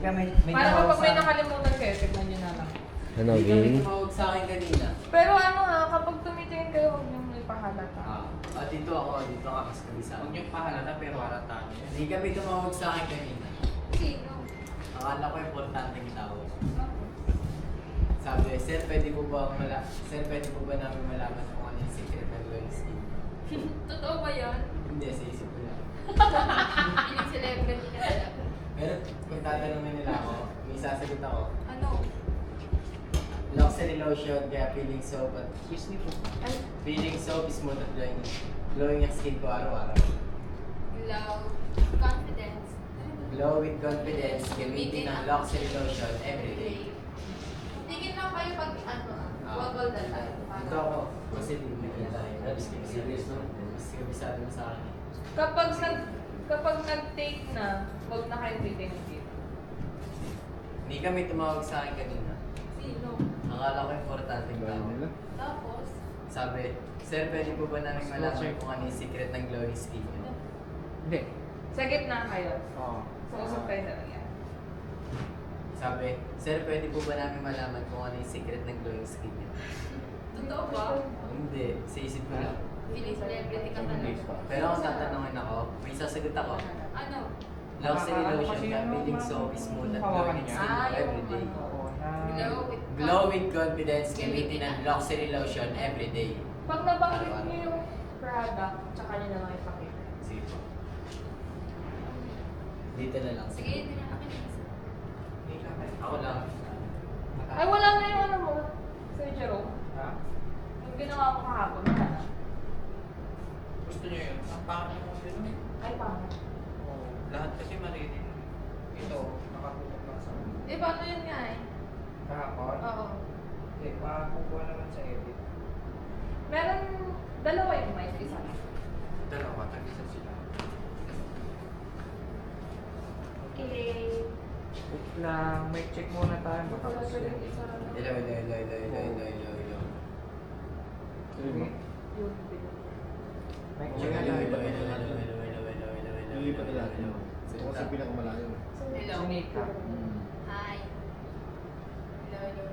Para kapag may nakalimutan kayo, tignan nyo na lang. Ano, Hindi kami game? tumawag sa akin kanina. Pero ano ha, kapag tumitingin kayo, huwag nyo ipahalata. Dito ka mas kabisa. Huwag niyong pahalata pero harata niyo. Hindi kami tumawag sa akin kanina. Sino? Akala ko importanteng tawag. Sabi, sir, pwede po ba namin malaman kung ano yung secret ng glowing skin? Totoo ba yan? Hindi, sa isip ko lang. Piling celebrity ka talaga. Pero kung tatanungin nila ako, may sasagot ako. Ano? Luxury lotion, kaya feeling soap at Excuse me po. feeling soap is smooth at glowing yung skin ko araw-araw. Love. Confidence. Glow with confidence, gamitin ang luxury lotion every day. Tingin lang kayo pag ano wagol na tayo. Ito ako, kasi hindi na tayo. Mas kabisado mo sa akin. Kapag nag-take na, huwag na kayo titingin dito. Hindi kami tumawag sa akin kanina. Sino? Akala ko importante yung tao. Tapos? Sabi, sir, pwede po ba namin malaman kung ano yung secret ng glowing skin niyo? Hindi. Sa gitna kayo. Oo. So, usap kayo na lang yan. Sabi, sir, pwede po ba namin malaman kung ano yung secret ng glowing skin niyo? Totoo ba? Hindi, sa isip ko lang. Piling celebrity ka talaga. Pero kung tatanungin ako, may sasagot ako. Ano? Luxury lotion ka, feeling soap is smooth at glowing skin ko every day. Glow with Glow with confidence, gamitin ang luxury lotion every day. Pag nabanggit nyo yung product, tsaka nyo na lang ipakita. Sige po. Dito na lang. Sige, hindi na akin. Ako lang. Ay, wala na yung ano mo, Sir Jerome. Ha? Yung ginawa mo kahapon, wala na. Gusto niyo yun? Ang pangit mo din. Ay, paano? Lahat kasi maririnig. Ito, nakatutok lang sa akin. Eh, paano yun nga eh? Kahapon? Oo. Hindi, makakukuha naman sa edit. Meron dalawa yung mic, isa. Dalawa, tag-isa sila. Okay. Wait lang, may check muna tayo. Wala Matapos pwedeng yan. isa lang. Hello. Yun, May Hello, check hello, tayo. hello. Hindi pa nila. Ito kasi pinakamalayo. Hello. Sunika. Hi. Hello, hello.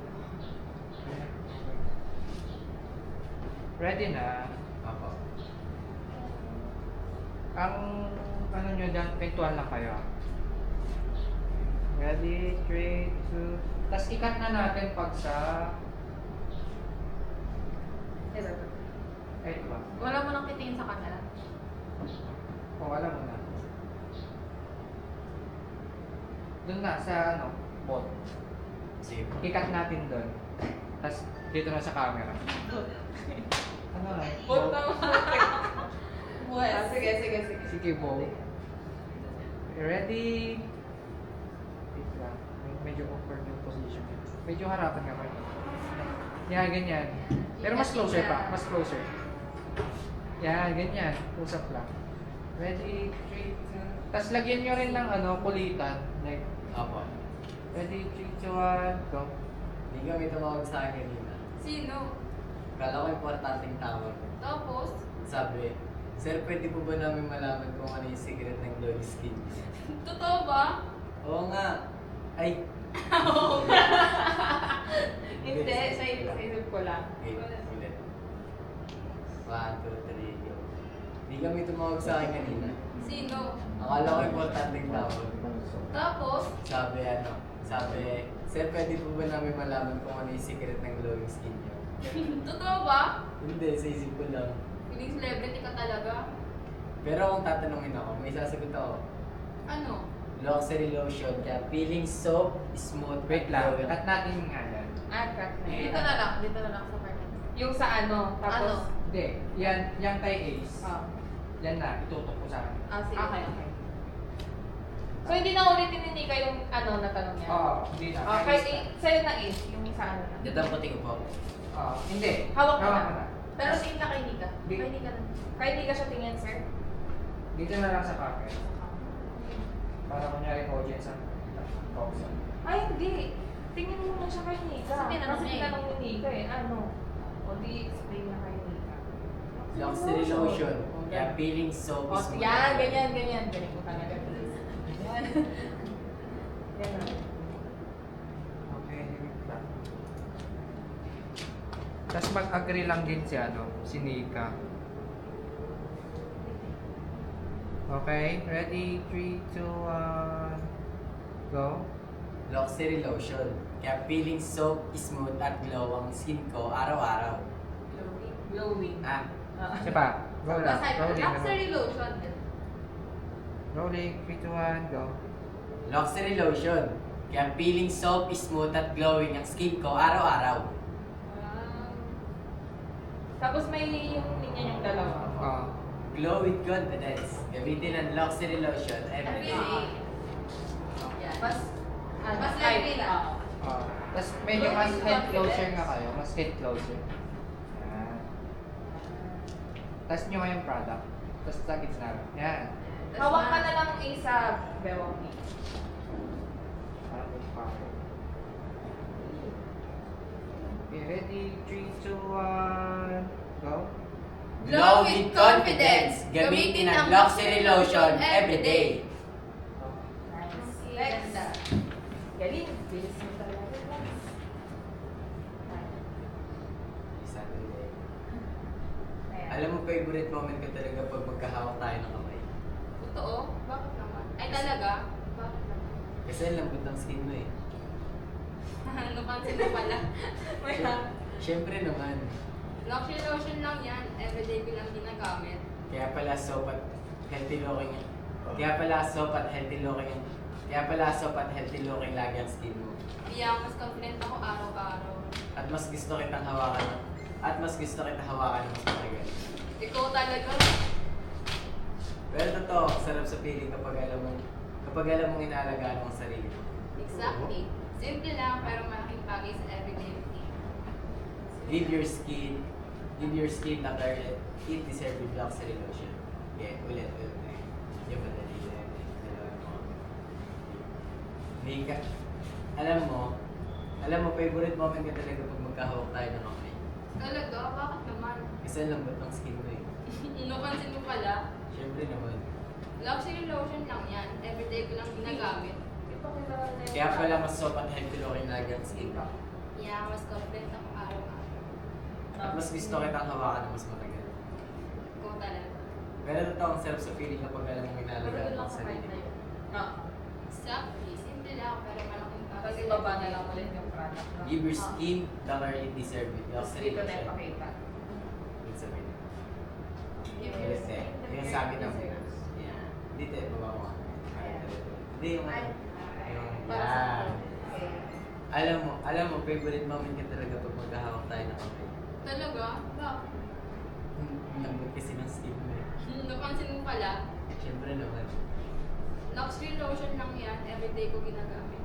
Ready na? Apo. Ang ano nyo dyan, kwentuhan lang kayo. Ready, 3, 2. Tapos ikat na natin pag sa... Ito ba? Wala mo nang titingin sa camera. O, alam mo na. Doon na, sa ano, bot. Sige po. Ikat natin doon. Tapos dito na sa camera. Ano na? Bot na sige. Sige, Bo. Ready? Wait lang. Medyo awkward yung position. Medyo harapan ka kayo. Yan, ganyan. Pero mas closer pa. Mas closer. Yan, ganyan. Close up lang. Ready, 3, 2. Tapos lagyan nyo rin ng ano, kulitan. Like, Apo. ready, 3, 2, 1, go. Hindi kami tumawag sa akin kanina. Sino? Kala ko importanteng tawag. Tapos? Sabi, sir, pwede po ba namin malaman kung ano yung secret ng glowing skin? Totoo ba? Oo nga. Ay, Hindi, sa isip ko lang. wait, ulit. 1, 2, 3, go. Hindi kami tumawag sa akin kanina. Sino? Akala ko importanteng tawag. Tapos? Sabi, sir, pwede po ba namin malaman kung ano yung secret ng glowing skin niyo? Totoo ba? Hindi, sa isip ko lang. Piling celebrity ka talaga? Pero kung tatanungin ako, may sasagot ako. Ano? Luxury lotion, kaya feeling soap, smooth, Wait lang. glowing. Cut natin nga yan. Cut na yun. Dito na lang. Dito na lang sa part. Yung sa ano, tapos... Ano? Hindi. Yan, yung kay Ace. Ah, Yan na, itutok ko sa akin. Sige. okay. So, hindi na ulitin ni Nika yung ano na tanong niya? Oo, hindi na. Ah, Kay kay Ace na. sa'yo na is, yung sa ano na. Dadamputin ko po. Hindi. Hawak mo na. mo na. Pero tingin ka kay Nika. Di- Kay Nika lang. Kaya hindi ka siya tingin, sir? Dito na lang sa camera. Para kunyari audience ang kausap. Ay, hindi. Tingin mo na siya kay Nika. Kasi tinanong Kasi niya eh. tinanong ni Nika eh. Ano? O di explain na kay Nika. Luxury lotion, kaya feeling soap, O, smooth. yan, ganyan. Ganyan mo talaga. Yan. Yan. Tapos mag-agree lang din si Nika. Okay, ready? 3, 2, 1, go. Luxury lotion. Kaya feeling soap, smooth at glow ang skin ko araw-araw. Glowing. Ah, Isa pa. Go lang. Basta Rolling. luxury lotion. Rolling. 3, 2, 1, go. luxury lotion. Kaya feeling soap, smooth at glowing ang skin ko araw-araw. Tapos may yung linya yung dalawa. Ah. Glow with confidence. Gamitin ang luxury lotion every Every day. day. Yan. Mas, Mas lightly lang. Tapos medyo mas Rolling head confidence. closer nga kayo. Mas head closer. Yan. Tapos nyo yung product. Tapos sa gitna. Yan. Hawak ka na lang isa, bewang ni. Parang may power. Okay, ready? 3, 2, 1, go. Glow with confidence. Gamitin ang luxury lotion every day. Next. Galing. Bilis mo talaga. Ayan. Alam mo, favorite moment ko talaga pag magkahawak tayo ng kamay. Totoo? Bakit naman? Ay talaga? Bakit naman? Kasi ang lambot ng skin mo eh. Napansin mo pala. Siyempre naman. Luxury lotion lang yan. Everyday ko lang ginagamit. Kaya pala soap at healthy looking. Kaya pala soap at healthy looking. Kaya pala soap at healthy looking lagi ang skin mo. Kaya mas confident ako araw-araw. At mas gusto kitang hawakan. At mas gusto kitang hawakan ng mas matagal. Ikaw talaga. Pero totoo, sarap sa feeling kapag alam mong inaalagaan mo ang sarili mo. Exactly. Simple lang pero malaking bagay sa everyday routine. Give your skin the care it deserves with luxury lotion. Yeah, ulit. Yung madali lang. Nika, alam mo, favorite moment ko talaga pag magkahawak tayo ng kamay. Talaga? Bakit naman? Kasi ang lambot ng skin mo eh. Napansin mo pala? Siyempre naman. Luxury lotion lang yan. Everyday ko lang ginagamit. Ipakilala na yung Kaya pala mas soap at healthy looking lagi ang skin mo. Yeah, mas confident ako araw-araw. At mas gusto kitang hawakan ng mas matagal. Ikaw talaga. Pero totoo, ang sarap sa feeling kapag alam mong Pero inaalagaan doon mo lang ang sa sarili kahit na mo. yun. Ah. Exactly. Simple lang pero malaking bagay. Tapos ibaba na lang ulit yung product. no? Give your skin the care it deserves with Tapos luxury dito na lotion. ipakita. Ibig sabihin. Give Yes. Ulit eh. Yung sa akin na muna. Yan. Dito eh, baba mo. Hindi yung ano. Yung Para sa yan. Alam mo, favorite moment ka talaga pag maghahawak tayo ng kamay. Talaga? Bakit? Lambot kasi ng skin mo eh. Napansin mo pala? Siyempre naman. Luxury lotion lang yan. Everyday ko ginagamit.